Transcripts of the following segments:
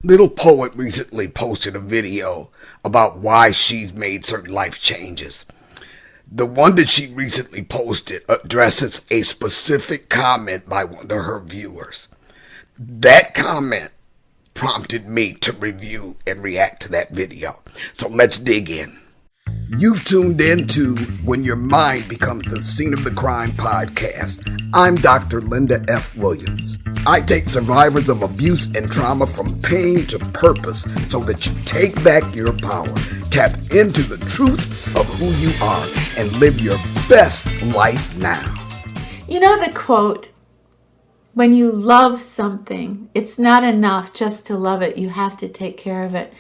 Little Poet recently posted a video about why she's made certain life changes. The one that she recently posted addresses a specific comment by one of her viewers. That comment prompted me to review and react to that video. So let's dig in. You've tuned in to When Your Mind Becomes the Scene of the Crime podcast. I'm Dr. Linda F. Williams. I take survivors of abuse and trauma from pain to purpose so that you take back your power, tap into the truth of who you are, and live your best life now. You know the quote, when you love something, it's not enough just to love it. You have to take care of it.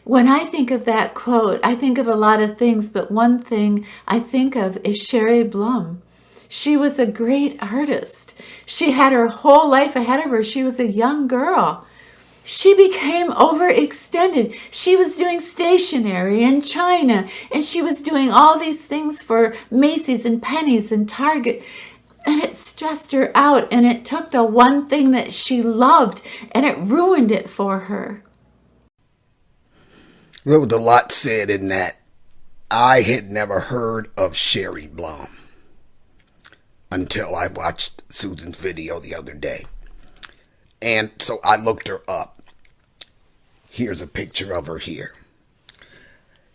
When I think of that quote, I think of a lot of things, but one thing I think of is Sherry Blum. She was a great artist. She had her whole life ahead of her. She was a young girl. She became overextended. She was doing stationery in China, and she was doing all these things for Macy's and Penny's and Target. And it stressed her out, and it took the one thing that she loved, and it ruined it for her. There was a lot said in that. I had never heard of Sherry Blum until I watched Susan's video the other day. And so I looked her up. Here's a picture of her here.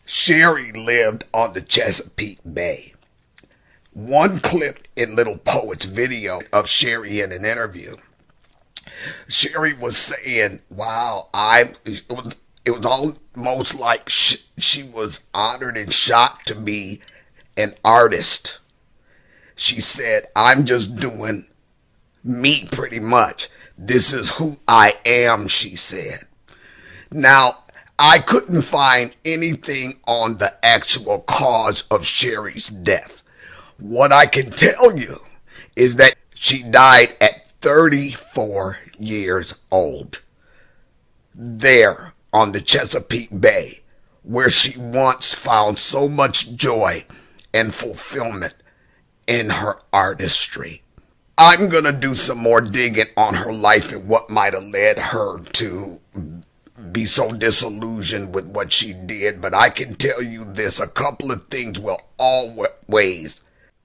Sherry lived on the Chesapeake Bay. One clip in Little Poet's video of Sherry in an interview, Sherry was saying, wow, it was almost like she was honored and shocked to be an artist. She said, I'm just doing me pretty much. This is who I am, she said. Now, I couldn't find anything on the actual cause of Sherry's death. What I can tell you is that she died at 34 years old. There on the Chesapeake Bay, where she once found so much joy and fulfillment in her artistry. I'm going to do some more digging on her life and what might have led her to be so disillusioned with what she did, but I can tell you this, a couple of things will always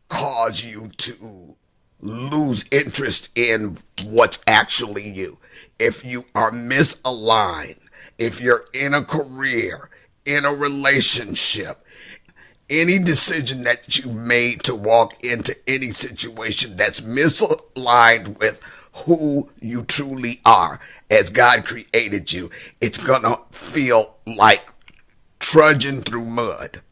cause you to lose interest in what's actually you. If you are misaligned, if you're in a career, in a relationship, any decision that you've made to walk into any situation that's misaligned with who you truly are as God created you, it's going to feel like trudging through mud.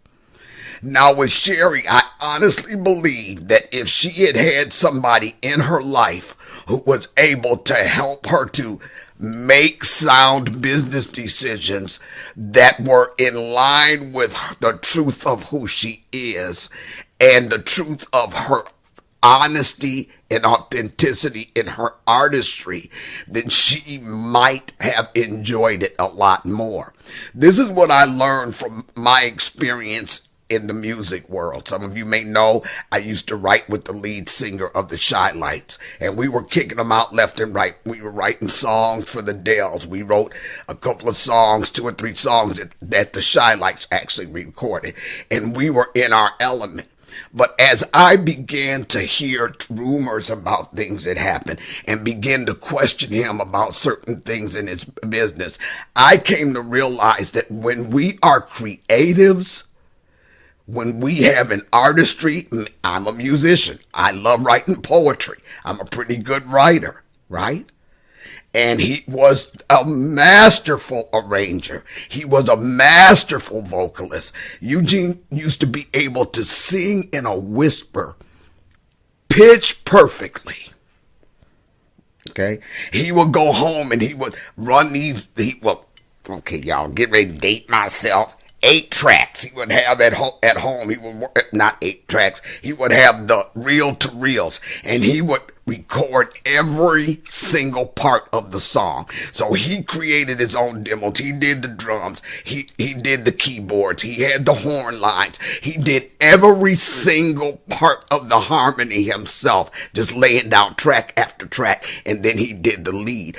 Now with Sherry, I honestly believe that if she had had somebody in her life who was able to help her to make sound business decisions that were in line with the truth of who she is and the truth of her honesty and authenticity in her artistry, then she might have enjoyed it a lot more. This is what I learned from my experience in the music world. Some of you may know I used to write with the lead singer of the Shy Lights, and we were kicking them out left and right. We were writing songs for the Dells. We wrote a couple of songs, 2 or 3 songs that the Shy Lights actually recorded, and we were in our element. But as I began to hear rumors about things that happened and began to question him about certain things in his business, I came to realize that when we are creatives, when we have an artistry, I'm a musician. I love writing poetry. I'm a pretty good writer, right? And he was a masterful arranger. He was a masterful vocalist. Eugene used to be able to sing in a whisper, pitch perfectly. Okay? He would go home and he would run okay, y'all, get ready to date myself. 8 tracks he would have at home. He would work, not 8 tracks. He would have the reel-to-reels, and he would record every single part of the song. So he created his own demos. He did the drums. He did the keyboards. He had the horn lines. He did every single part of the harmony himself, just laying down track after track, and then he did the lead.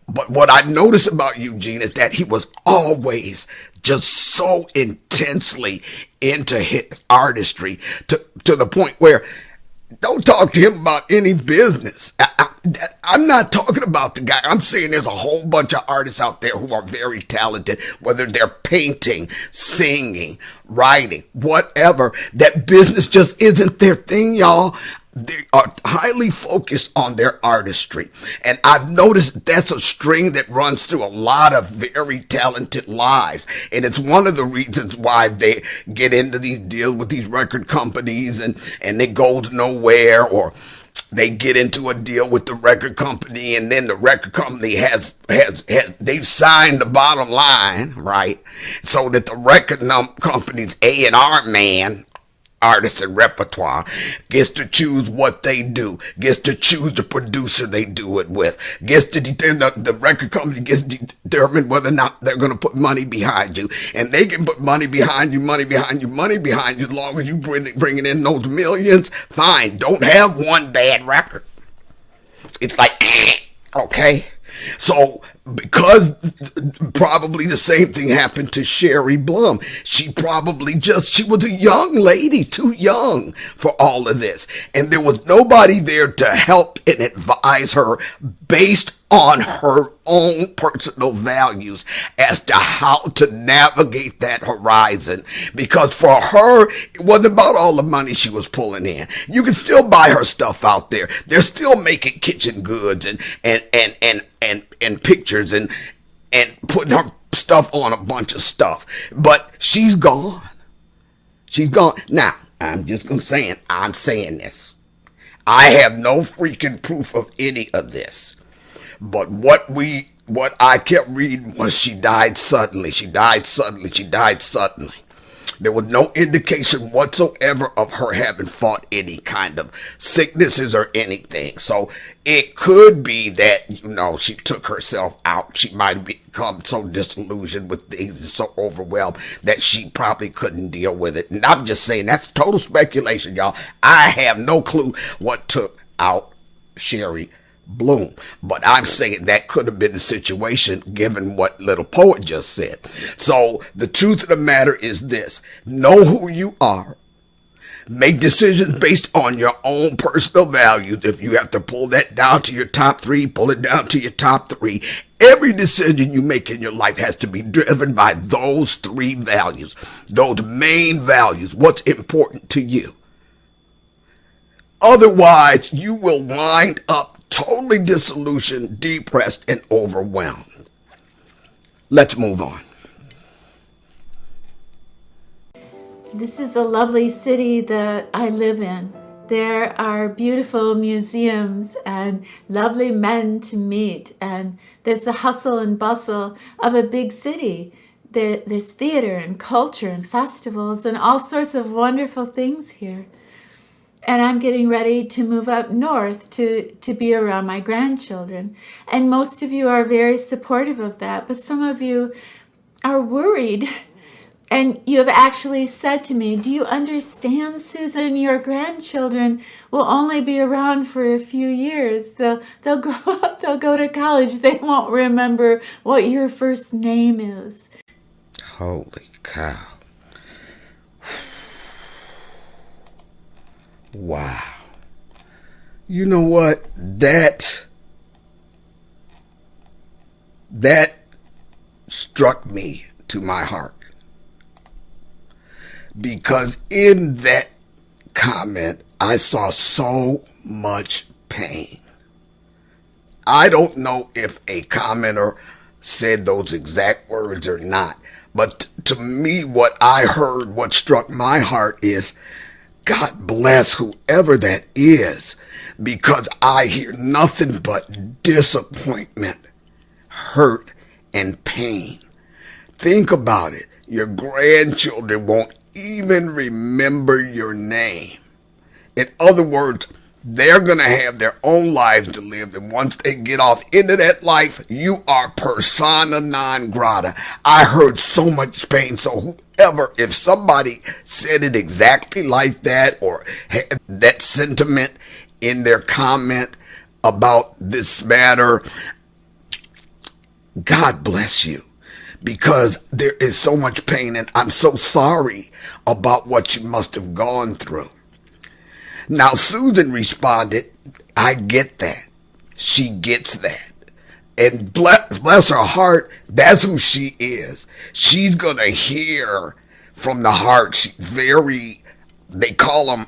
But what I noticed about Eugene is that he was always just so intensely into his artistry to the point where don't talk to him about any business. I'm not talking about the guy. I'm saying there's a whole bunch of artists out there who are very talented, whether they're painting, singing, writing, whatever. That business just isn't their thing, y'all. They are highly focused on their artistry. And I've noticed that's a string that runs through a lot of very talented lives. And it's one of the reasons why they get into these deals with these record companies and it goes nowhere, or they get into a deal with the record company and then the record company has they've signed the bottom line, right? So that the record company's A&R man, artists and repertoire, gets to choose what they do, gets to choose the producer they do it with, gets to the record company gets to determine whether or not they're going to put money behind you. And they can put money behind you, as long as you bringing in those millions. Fine, don't have one bad record. It's like, okay. So, because probably the same thing happened to Sherry Blum. She was a young lady, too young for all of this. And there was nobody there to help and advise her based on her own personal values as to how to navigate that horizon. Because for her, it wasn't about all the money she was pulling in. You can still buy her stuff out there. They're still making kitchen goods and pictures and putting her stuff on a bunch of stuff. But she's gone. She's gone. Now, I'm saying this. I have no freaking proof of any of this. But what I kept reading was she died suddenly. There was no indication whatsoever of her having fought any kind of sicknesses or anything. So it could be that, she took herself out. She might have become so disillusioned with things and so overwhelmed that she probably couldn't deal with it. And I'm just saying that's total speculation, y'all. I have no clue what took out Sherry Bloom. But I'm saying that could have been the situation given what Little Poet just said. So the truth of the matter is this. Know who you are. Make decisions based on your own personal values. If you have to pull that down to your top three, pull it down to your top three. Every decision you make in your life has to be driven by those three values, those main values, what's important to you. Otherwise, you will wind up totally disillusioned, depressed, and overwhelmed. Let's move on. This is a lovely city that I live in. There are beautiful museums and lovely men to meet, and there's the hustle and bustle of a big city. There's theater and culture and festivals and all sorts of wonderful things here. And I'm getting ready to move up north to be around my grandchildren. And most of you are very supportive of that, but some of you are worried. And you have actually said to me, do you understand, Susan, your grandchildren will only be around for a few years. They'll grow up, they'll go to college, they won't remember what your first name is. Holy cow. Wow. You know what? That struck me to my heart. Because in that comment, I saw so much pain. I don't know if a commenter said those exact words or not. But to me, what I heard, what struck my heart is, God bless whoever that is, because I hear nothing but disappointment, hurt, and pain. Think about it. Your grandchildren won't even remember your name. In other words, they're going to have their own lives to live, and once they get off into that life, you are persona non grata. I heard so much pain, so whoever, if somebody said it exactly like that or had that sentiment in their comment about this matter, God bless you, because there is so much pain, and I'm so sorry about what you must have gone through. Now, Susan responded, I get that. She gets that. And bless her heart, that's who she is. She's going to hear from the heart. They call them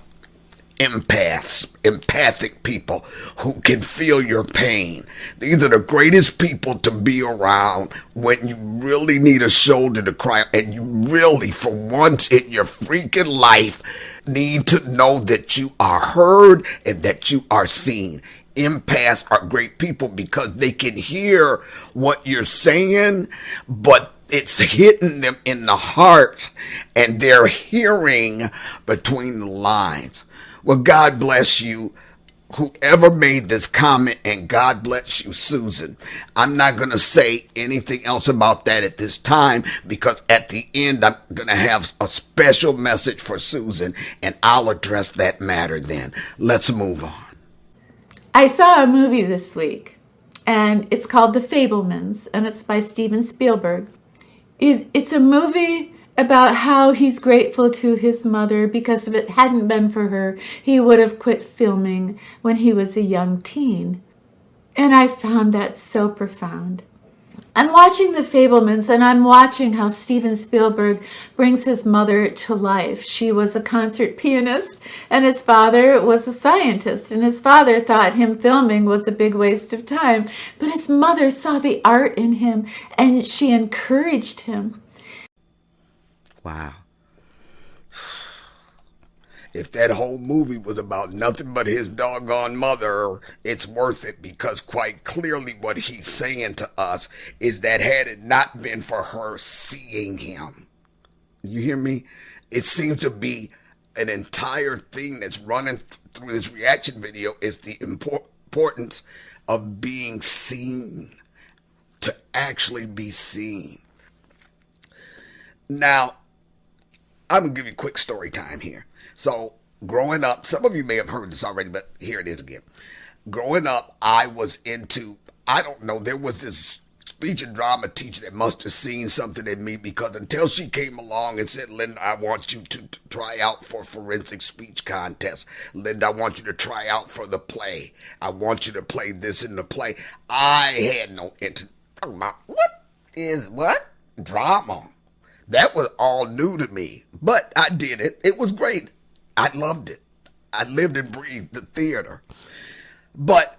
empaths, empathic people who can feel your pain. These are the greatest people to be around when you really need a shoulder to cry on, and you really, for once in your freaking life, need to know that you are heard and that you are seen. Empaths are great people because they can hear what you're saying, but it's hitting them in the heart, and they're hearing between the lines. Well, God bless you, whoever made this comment, and God bless you, Susan. I'm not going to say anything else about that at this time, because at the end, I'm going to have a special message for Susan, and I'll address that matter then. Let's move on. I saw a movie this week, and it's called The Fabelmans, and it's by Steven Spielberg. It's a movie about how he's grateful to his mother, because if it hadn't been for her, he would have quit filming when he was a young teen. And I found that so profound. I'm watching The Fabelmans, and I'm watching how Steven Spielberg brings his mother to life. She was a concert pianist, and his father was a scientist, and his father thought him filming was a big waste of time. But his mother saw the art in him, and she encouraged him. Wow. If that whole movie was about nothing but his doggone mother, it's worth it, because quite clearly what he's saying to us is that had it not been for her seeing him, you hear me? It seems to be an entire thing that's running through this reaction video is the importance of being seen, to actually be seen. Now, I'm going to give you a quick story time here. So, growing up, some of you may have heard this already, but here it is again. Growing up, I was into, I don't know, there was this speech and drama teacher that must have seen something in me, because until she came along and said, Linda, I want you to try out for forensic speech contest. Linda, I want you to try out for the play. I want you to play this in the play. I had no interest. What is what? Drama. That was all new to me, but I did it. It was great. I loved it. I lived and breathed the theater. But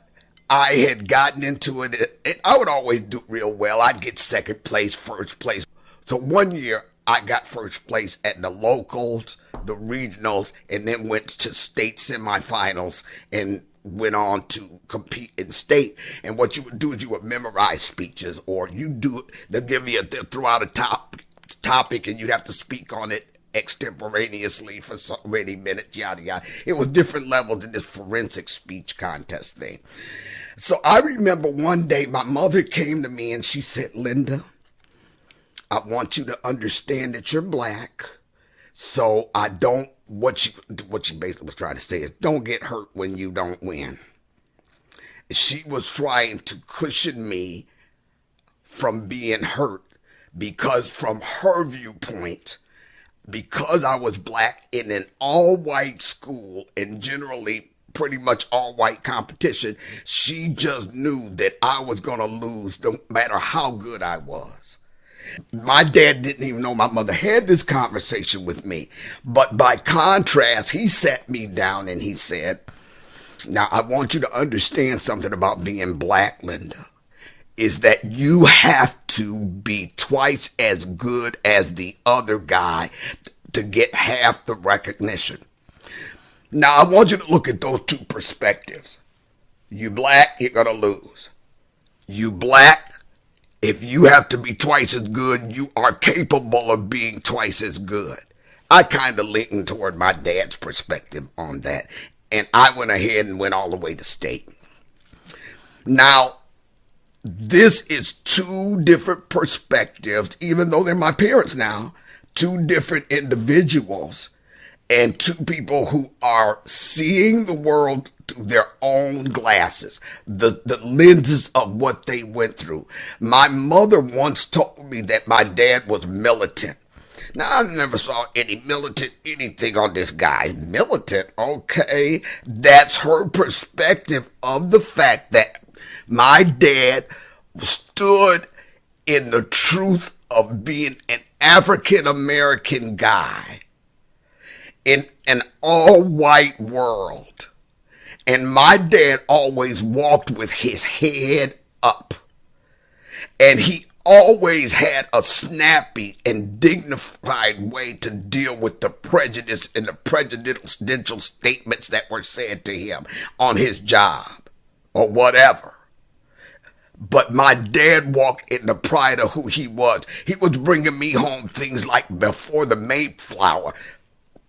I had gotten into it, and I would always do real well. I'd get second place, first place. So one year, I got first place at the locals, the regionals, and then went to state semifinals and went on to compete in state. And what you would do is you would memorize speeches, or they'll give you, they'll throw out a topic, and you'd have to speak on it extemporaneously for so many minutes, yada yada. It was different levels in this forensic speech contest thing. So I remember one day my mother came to me and she said, Linda, I want you to understand that you're black, so I don't, what she basically was trying to say is, don't get hurt when you don't win. She was trying to cushion me from being hurt, because from her viewpoint, because I was black in an all-white school and generally pretty much all-white competition, she just knew that I was going to lose no matter how good I was. My dad didn't even know my mother had this conversation with me. But by contrast, he sat me down and he said, now I want you to understand something about being black, Linda, is that you have to be twice as good as the other guy to get half the recognition. Now, I want you to look at those two perspectives. You black, you're going to lose. You black, if you have to be twice as good, you are capable of being twice as good. I kind of leaned toward my dad's perspective on that, and I went ahead and went all the way to state. Now, this is two different perspectives, even though they're my parents now, two different individuals. and to people who are seeing the world through their own glasses, the lenses of what they went through. My mother once told me that my dad was militant. Now, I never saw any militant anything on this guy. Militant, okay. That's her perspective of the fact that my dad stood in the truth of being an African American guy in an all-white world. And my dad always walked with his head up. And he always had a snappy and dignified way to deal with the prejudice and the prejudicial statements that were said to him on his job or whatever. But my dad walked in the pride of who he was. He was bringing me home things like Before the Mayflower.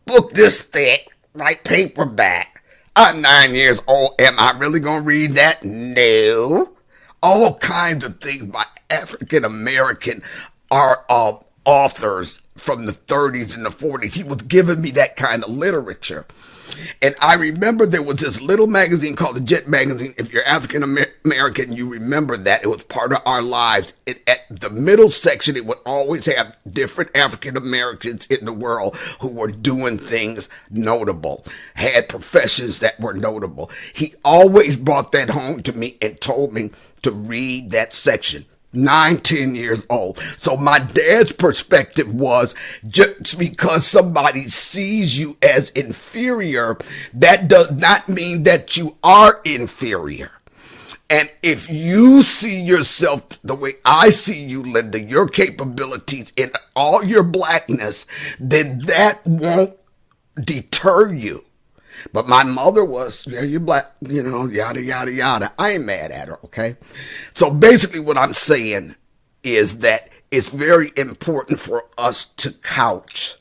Book this thick, like paperback. I'm 9 years old. Am I really going to read that? No. All kinds of things by African American authors from the 30s and the 40s. He was giving me that kind of literature. And I remember there was this little magazine called the Jet Magazine. If you're African American, you remember that. It was part of our lives. At the middle section, it would always have different African Americans in the world who were doing things notable, had professions that were notable. He always brought that home to me and told me to read that section. 9, 10 years old. So my dad's perspective was, just because somebody sees you as inferior, that does not mean that you are inferior. And if you see yourself the way I see you, Linda, your capabilities in all your blackness, then that won't deter you. But my mother was, yeah, you're black, yada, yada, yada. I ain't mad at her, okay? So basically what I'm saying is that it's very important for us to couch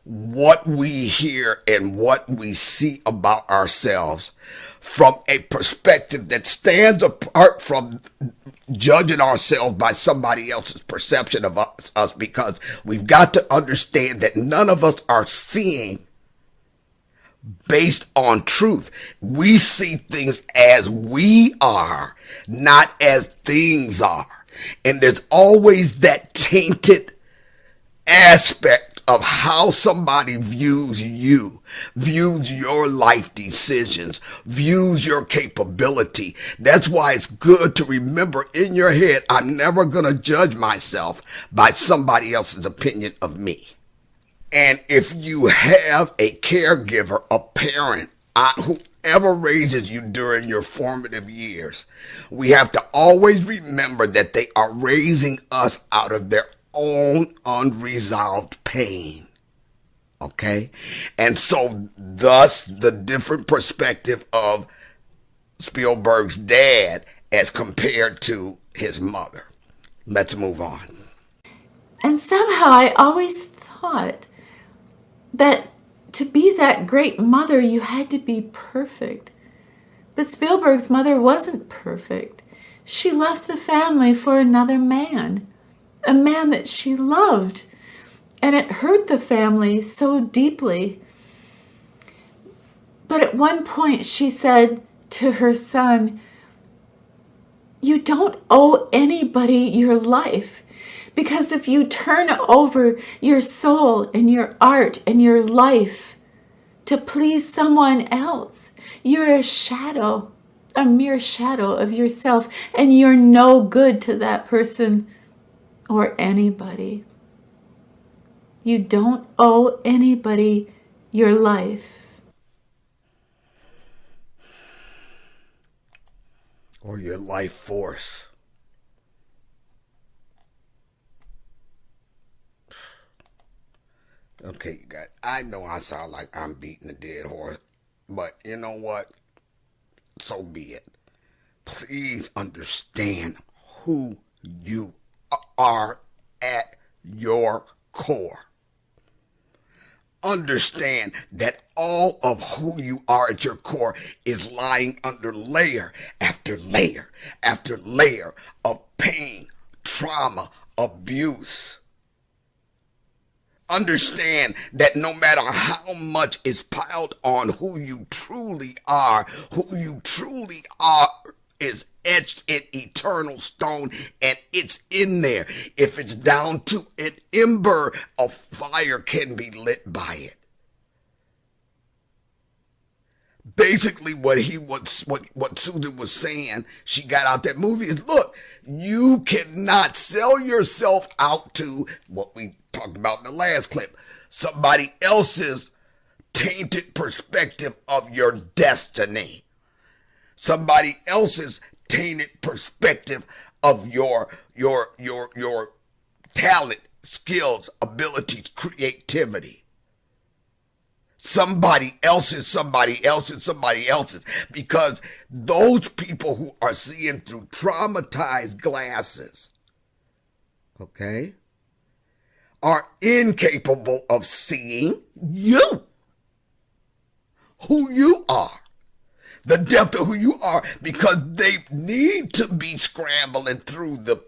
what we hear and what we see about ourselves from a perspective that stands apart from judging ourselves by somebody else's perception of us, because we've got to understand that none of us are seeing based on truth. We see things as we are, not as things are. And there's always that tainted aspect of how somebody views you, views your life decisions, views your capability. That's why it's good to remember in your head, I'm never going to judge myself by somebody else's opinion of me. And if you have a caregiver, a parent, whoever raises you during your formative years, we have to always remember that they are raising us out of their own unresolved pain. Okay? And so thus the different perspective of Spielberg's dad as compared to his mother. Let's move on. And somehow I always thought that to be that great mother, you had to be perfect. But Spielberg's mother wasn't perfect. She left the family for another man, a man that she loved. And it hurt the family so deeply. But at one point she said to her son, "You don't owe anybody your life. Because if you turn over your soul and your art and your life to please someone else, you're a shadow, a mere shadow of yourself, and you're no good to that person or anybody. You don't owe anybody your life." Or your life force. Okay, you guys, I know I sound like I'm beating a dead horse, but you know what? So be it. Please understand who you are at your core. Understand that all of who you are at your core is lying under layer after layer after layer of pain, trauma, abuse. Understand that no matter how much is piled on who you truly are is etched in eternal stone, and it's in there. If it's down to an ember, a fire can be lit by it. Basically, what Susan was saying, she got out that movie, is look, you cannot sell yourself out to what we talked about in the last clip, somebody else's tainted perspective of your destiny, somebody else's tainted perspective of your talent, skills, abilities, creativity. Somebody else's, because those people who are seeing through traumatized glasses, okay, are incapable of seeing you, who you are, the depth of who you are, because they need to be scrambling through the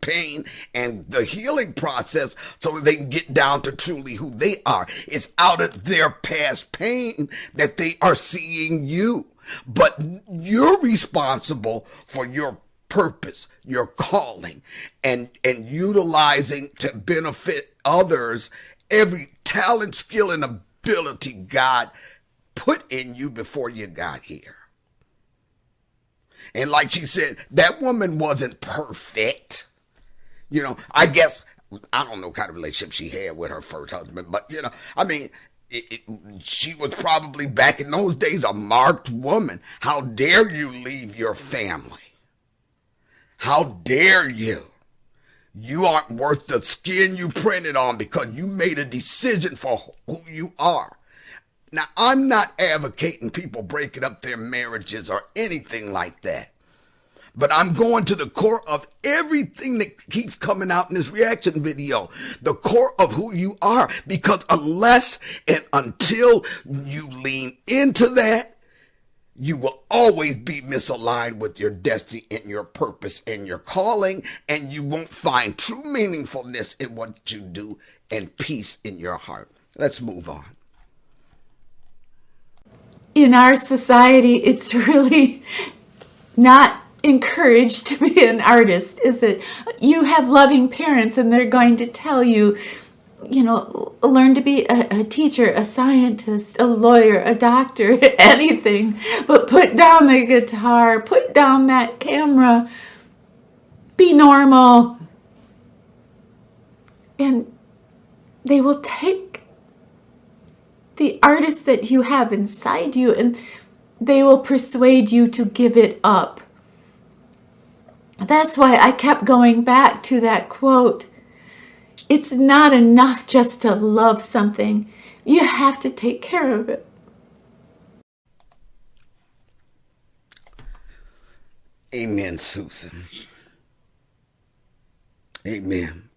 pain and the healing process so that they can get down to truly who they are. It's out of their past pain that they are seeing you. But you're responsible for your purpose, your calling, and utilizing to benefit others every talent, skill, and ability God put in you before you got here. And like she said, that woman wasn't perfect. You know, I guess, I don't know what kind of relationship she had with her first husband, but, you know, I mean, she was probably back in those days a marked woman. How dare you leave your family? How dare you? You aren't worth the skin you printed on because you made a decision for who you are. Now, I'm not advocating people breaking up their marriages or anything like that. But I'm going to the core of everything that keeps coming out in this reaction video. The core of who you are. Because unless and until you lean into that, you will always be misaligned with your destiny and your purpose and your calling. And you won't find true meaningfulness in what you do and peace in your heart. Let's move on. In our society, it's really not encouraged to be an artist, is it? You have loving parents and they're going to tell you, you know, learn to be a teacher, a scientist, a lawyer, a doctor, anything, but put down the guitar, put down that camera, be normal. And they will take the artist that you have inside you and they will persuade you to give it up. That's why I kept going back to that quote. It's not enough just to love something. You have to take care of it. Amen, Susan. Amen.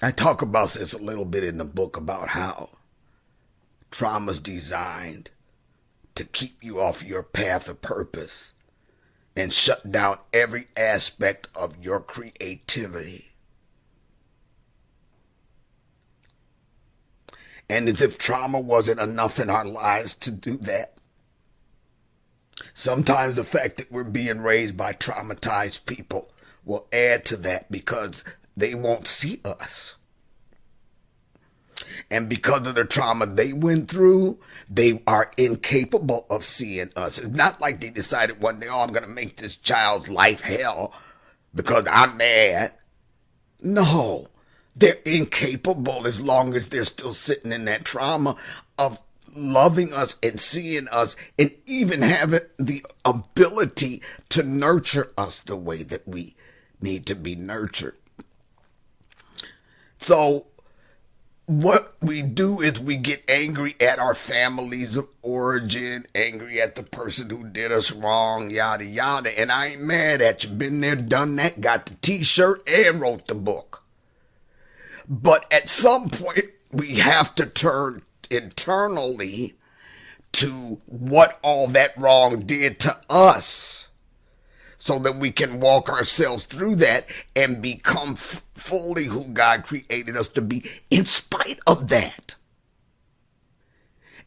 I talk about this a little bit in the book about how trauma's designed to keep you off your path of purpose and shut down every aspect of your creativity. And as if trauma wasn't enough in our lives to do that. Sometimes the fact that we're being raised by traumatized people will add to that because they won't see us. And because of the trauma they went through, they are incapable of seeing us. It's not like they decided one day, oh, I'm going to make this child's life hell because I'm mad. No, they're incapable as long as they're still sitting in that trauma of loving us and seeing us and even having the ability to nurture us the way that we need to be nurtured. So what we do is we get angry at our families of origin, angry at the person who did us wrong, yada, yada. And I ain't mad at you. Been there, done that, got the t-shirt and wrote the book. But at some point, we have to turn internally to what all that wrong did to us so that we can walk ourselves through that and become fully who God created us to be in spite of that.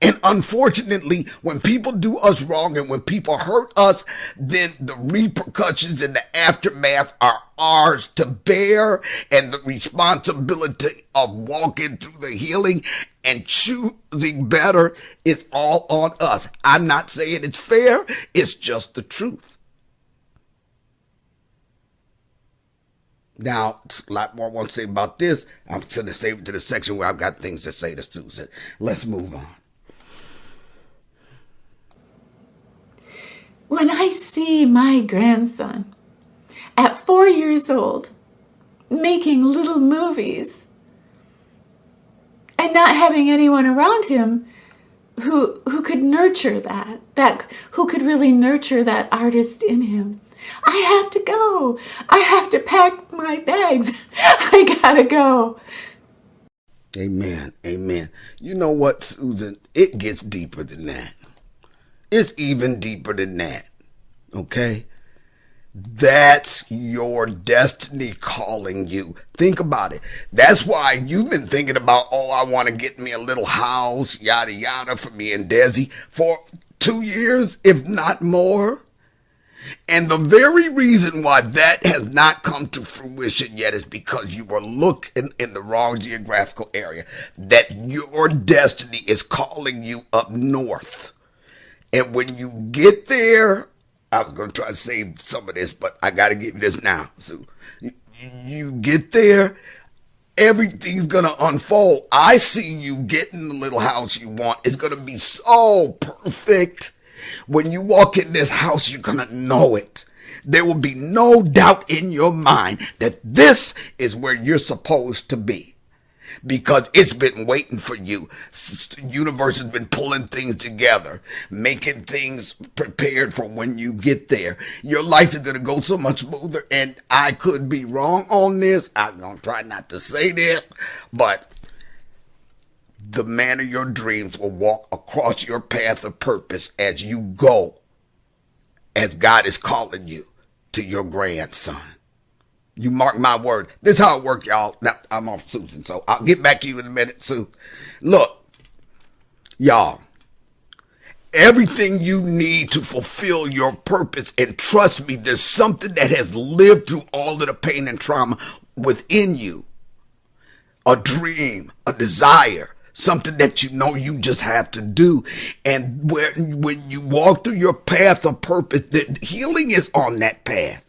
And unfortunately, when people do us wrong and when people hurt us, then the repercussions and the aftermath are ours to bear, and the responsibility of walking through the healing and choosing better is all on us. I'm not saying it's fair, it's just the truth. Now, a lot more I want to say about this. I'm going to save it to the section where I've got things to say to Susan. Let's move on. When I see my grandson at 4 years old making little movies and not having anyone around him who could nurture that who could really nurture that artist in him, I have to go. I have to pack my bags. I gotta go. Amen. Amen. You know what, Susan? It gets deeper than that. It's even deeper than that. Okay? That's your destiny calling you. Think about it. That's why you've been thinking about, oh, I want to get me a little house, yada, yada, for me and Desi for 2 years, if not more. And the very reason why that has not come to fruition yet is because you were looking in the wrong geographical area. That your destiny is calling you up north. And when you get there, I was going to try to save some of this, but I got to give you this now. So you get there, everything's going to unfold. I see you getting the little house you want. It's going to be so perfect. When you walk in this house, you're going to know it. There will be no doubt in your mind that this is where you're supposed to be. Because it's been waiting for you. The universe has been pulling things together, making things prepared for when you get there. Your life is going to go so much smoother, and I could be wrong on this. I'm going to try not to say this, but the man of your dreams will walk across your path of purpose as you go, as God is calling you to your grandson. You mark my word. This is how it works, y'all. Now, I'm off Susan, so I'll get back to you in a minute, Sue. Look, y'all, everything you need to fulfill your purpose, and trust me, there's something that has lived through all of the pain and trauma within you. A dream, a desire, something that you know you just have to do. And when you walk through your path of purpose, the healing is on that path.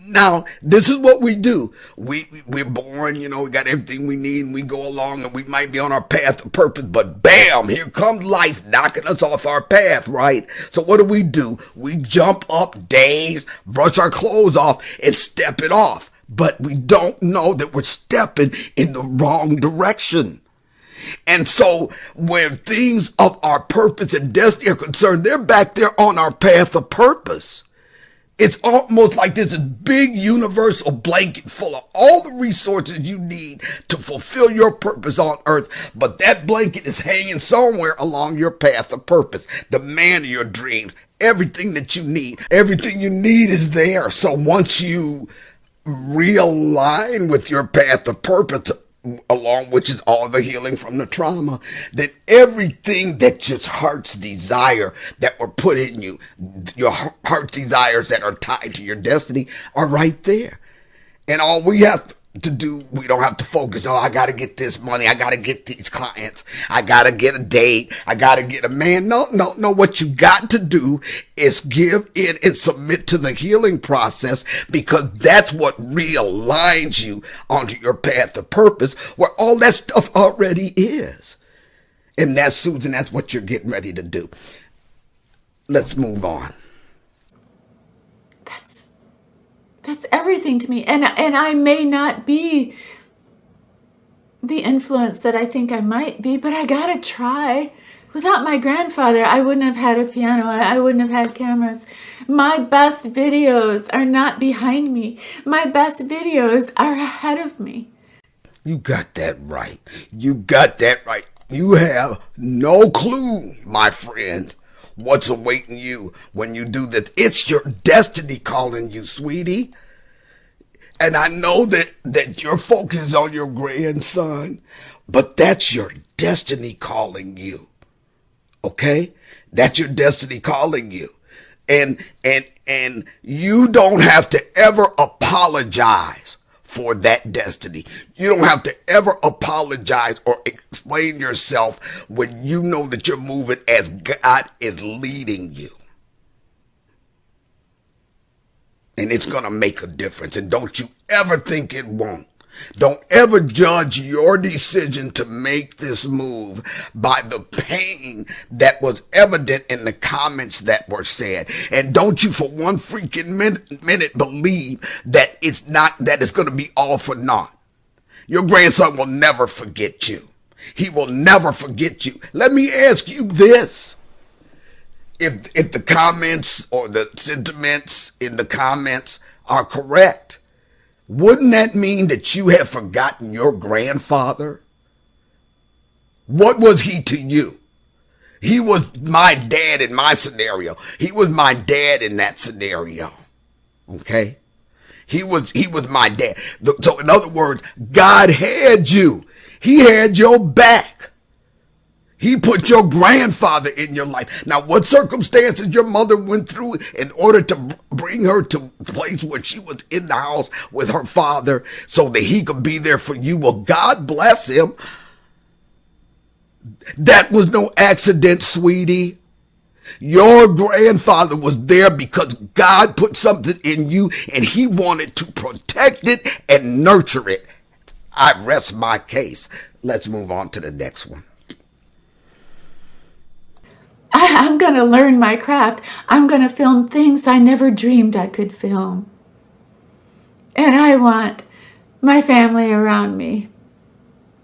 Now, this is what we do. We're born, we got everything we need, and we go along, and we might be on our path of purpose, but bam, here comes life knocking us off our path, right? So what do? We jump up, daze, brush our clothes off, and step it off. But we don't know that we're stepping in the wrong direction. And so when things of our purpose and destiny are concerned, they're back there on our path of purpose. It's almost like there's a big universal blanket full of all the resources you need to fulfill your purpose on earth. But that blanket is hanging somewhere along your path of purpose. The man of your dreams, everything that you need. Everything you need is there. So once you realign with your path of purpose, along which is all the healing from the trauma, that everything that your heart's desire that were put in you, your heart's desires that are tied to your destiny are right there. And all we have to do, we don't have to focus on, I got to get this money, I got to get these clients, I got to get a date, I got to get a man. No. What you got to do is give in and submit to the healing process, because that's what realigns you onto your path of purpose, where all that stuff already is. And that's, Susan, that's what you're getting ready to do. Let's move on. That's everything to me. And I may not be the influence that I think I might be, but I gotta try. Without my grandfather, I wouldn't have had a piano. I wouldn't have had cameras. My best videos are not behind me. My best videos are ahead of me. You got that right. You got that right. You have no clue, my friend, what's awaiting you when you do this. It's your destiny calling you, sweetie. And I know that your focus is on your grandson, but that's your destiny calling you. Okay? That's your destiny calling you. And you don't have to ever apologize for that destiny. You don't have to ever apologize or explain yourself when you know that you're moving as God is leading you. And it's going to make a difference. And don't you ever think it won't. Don't ever judge your decision to make this move by the pain that was evident in the comments that were said. And don't you for one freaking minute believe that it's going to be all for naught. Your grandson will never forget you. He will never forget you. Let me ask you this. If the comments or the sentiments in the comments are correct, wouldn't that mean that you have forgotten your grandfather? What was he to you? He was my dad in my scenario. He was my dad in that scenario. Okay? He was my dad. So in other words, God had you. He had your back. He put your grandfather in your life. Now, what circumstances your mother went through in order to bring her to a place where she was in the house with her father so that he could be there for you. Well, God bless him. That was no accident, sweetie. Your grandfather was there because God put something in you and he wanted to protect it and nurture it. I rest my case. Let's move on to the next one. I'm going to learn my craft. I'm going to film things I never dreamed I could film. And I want my family around me.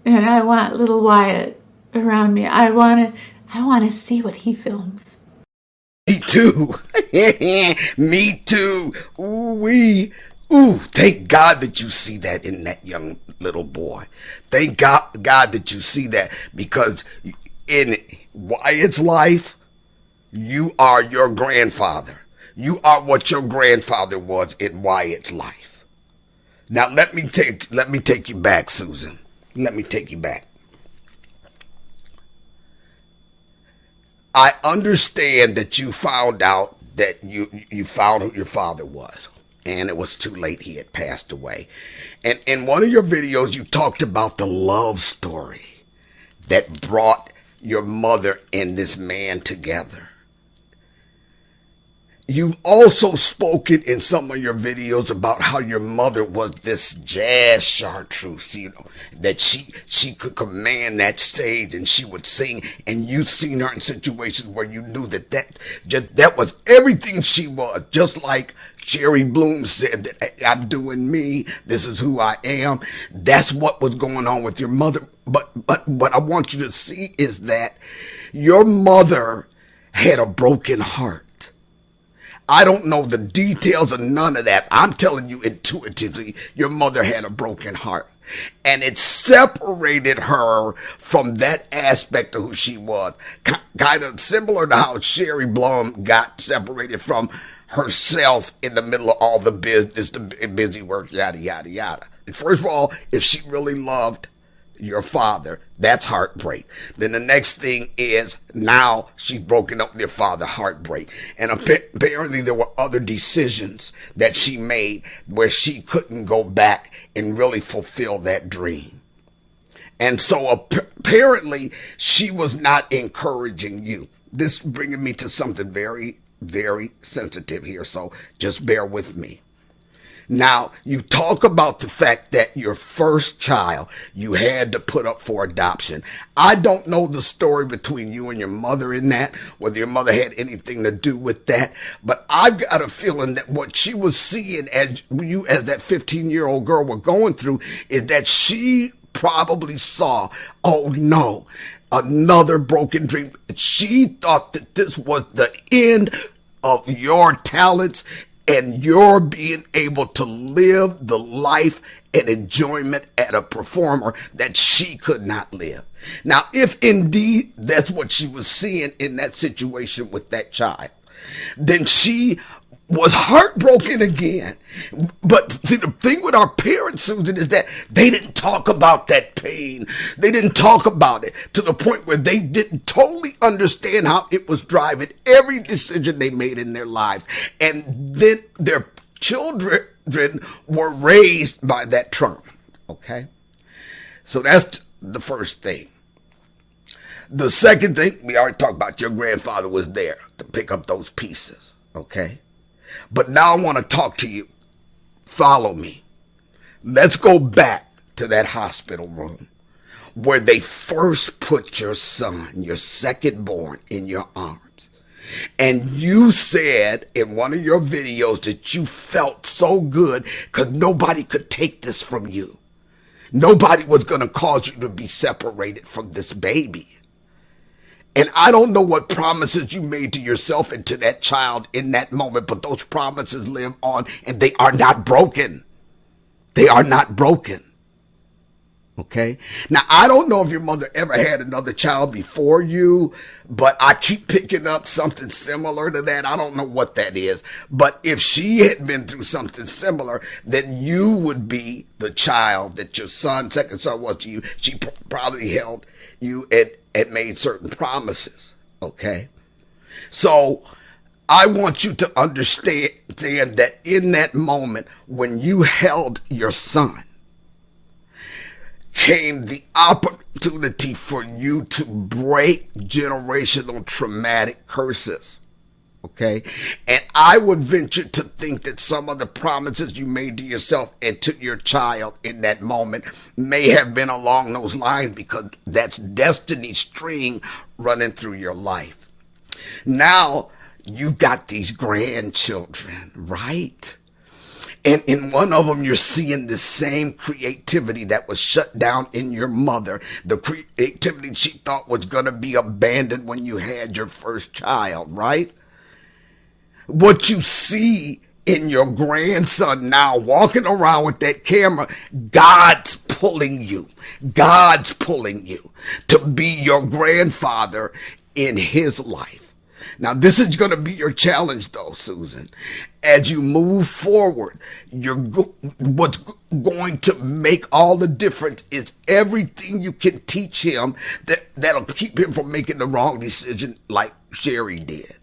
And I want little Wyatt around me. I want to see what he films. Me too. Me too. Ooh, thank God that you see that in that young little boy. Thank God that you see that, because in Wyatt's life, you are your grandfather. You are what your grandfather was in Wyatt's life. Now let me take you back, Susan. Let me take you back. I understand that you found out that you found who your father was, and it was too late. He had passed away. And in one of your videos, you talked about the love story that brought your mother and this man together. You've also spoken in some of your videos about how your mother was this jazz chartreuse, that she could command that stage and she would sing, and you've seen her in situations where you knew that was everything she was, just like Sherry Bloom said that I'm doing me, this is who I am. That's what was going on with your mother. But what I want you to see is that your mother had a broken heart. I don't know the details of none of that. I'm telling you intuitively, your mother had a broken heart. And it separated her from that aspect of who she was. Kind of similar to how Sherry Blum got separated from herself in the middle of all the business, the busy work, yada, yada, yada. First of all, if she really loved your father, that's heartbreak. Then the next thing is now she's broken up with your father, heartbreak. And apparently there were other decisions that she made where she couldn't go back and really fulfill that dream. And so apparently she was not encouraging you. This is bringing me to something very, very sensitive here, so just bear with me. Now, you talk about the fact that your first child you had to put up for adoption. I don't know the story between you and your mother in that, whether your mother had anything to do with that, but I've got a feeling that what she was seeing as you, as that 15-year-old girl, were going through is that she probably saw, oh no, another broken dream. She thought that this was the end of your talents and you're being able to live the life and enjoyment at a performer that she could not live. Now, if indeed that's what she was seeing in that situation with that child, then she was heartbroken again. But see, the thing with our parents, Susan, is that they didn't talk about that pain. They didn't talk about it to the point where they didn't totally understand how it was driving every decision they made in their lives. And then their children were raised by that trauma. Okay? So that's the first thing. The second thing, we already talked about, your grandfather was there to pick up those pieces. Okay? But now I want to talk to you. Follow me. Let's go back to that hospital room where they first put your son, your second born, in your arms. And you said in one of your videos that you felt so good because nobody could take this from you. Nobody was going to cause you to be separated from this baby. And I don't know what promises you made to yourself and to that child in that moment, but those promises live on and they are not broken. They are not broken. Okay? Now, I don't know if your mother ever had another child before you, but I keep picking up something similar to that. I don't know what that is. But if she had been through something similar, then you would be the child that your son, second son, was to you. She probably held you and made certain promises. Okay? So I want you to understand that in that moment when you held your son, came the opportunity for you to break generational traumatic curses. Okay? And I would venture to think that some of the promises you made to yourself and to your child in that moment may have been along those lines, because that's destiny string running through your life. Now you've got these grandchildren, right? And in one of them, you're seeing the same creativity that was shut down in your mother, the creativity she thought was going to be abandoned when you had your first child, right? What you see in your grandson now walking around with that camera, God's pulling you. God's pulling you to be your grandfather in his life. Now, this is going to be your challenge, though, Susan. As you move forward, what's going to make all the difference is everything you can teach him that'll keep him from making the wrong decision like Sherry did.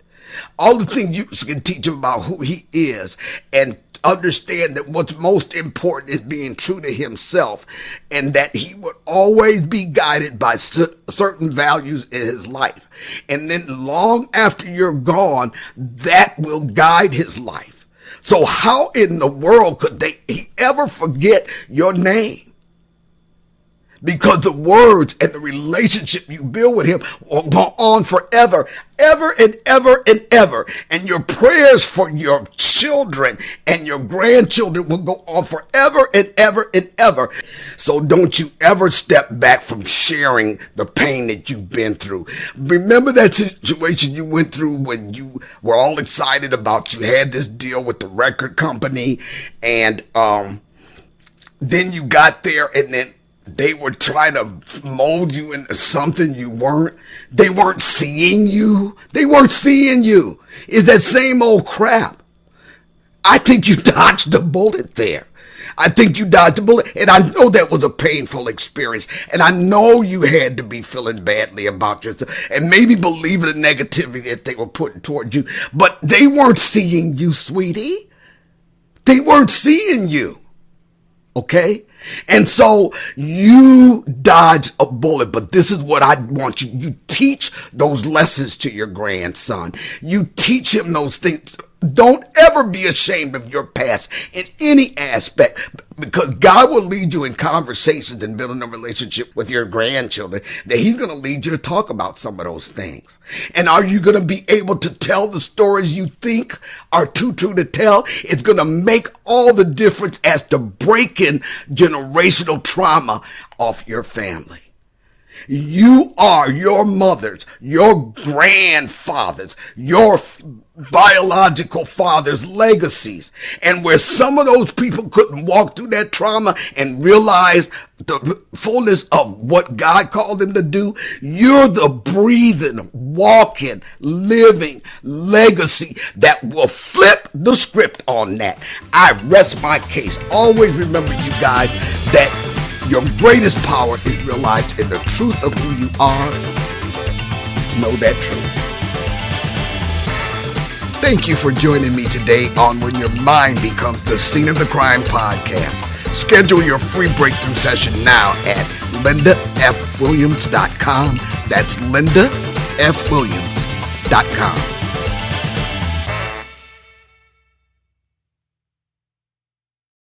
All the things you can teach him about who he is, and understand that what's most important is being true to himself, and that he would always be guided by certain values in his life. And then long after you're gone, that will guide his life. So how in the world could he ever forget your name? Because the words and the relationship you build with him will go on forever, ever and ever and ever. And your prayers for your children and your grandchildren will go on forever and ever and ever. So don't you ever step back from sharing the pain that you've been through. Remember that situation you went through when you were all excited about you had this deal with the record company, and then you got there, and then they were trying to mold you into something you weren't. They weren't seeing you. They weren't seeing you. It's that same old crap. I think you dodged the bullet there. I think you dodged the bullet. And I know that was a painful experience. And I know you had to be feeling badly about yourself and maybe believing the negativity that they were putting towards you. But they weren't seeing you, sweetie. They weren't seeing you. Okay? And so you dodge a bullet, but this is what I want you. You teach those lessons to your grandson. You teach him those things. Don't ever be ashamed of your past in any aspect, because God will lead you in conversations and building a relationship with your grandchildren that he's going to lead you to talk about some of those things. And are you going to be able to tell the stories you think are too true to tell? It's going to make all the difference as to breaking generational trauma off your family. You are your mother's, your grandfather's, your biological father's legacies. And where some of those people couldn't walk through that trauma and realize the fullness of what God called them to do, you're the breathing, walking, living legacy that will flip the script on that. I rest my case. Always remember, you guys, that your greatest power is realized in the truth of who you are. Know that truth. Thank you for joining me today on When Your Mind Becomes the Scene of the Crime podcast. Schedule your free breakthrough session now at lindafwilliams.com. That's lindafwilliams.com.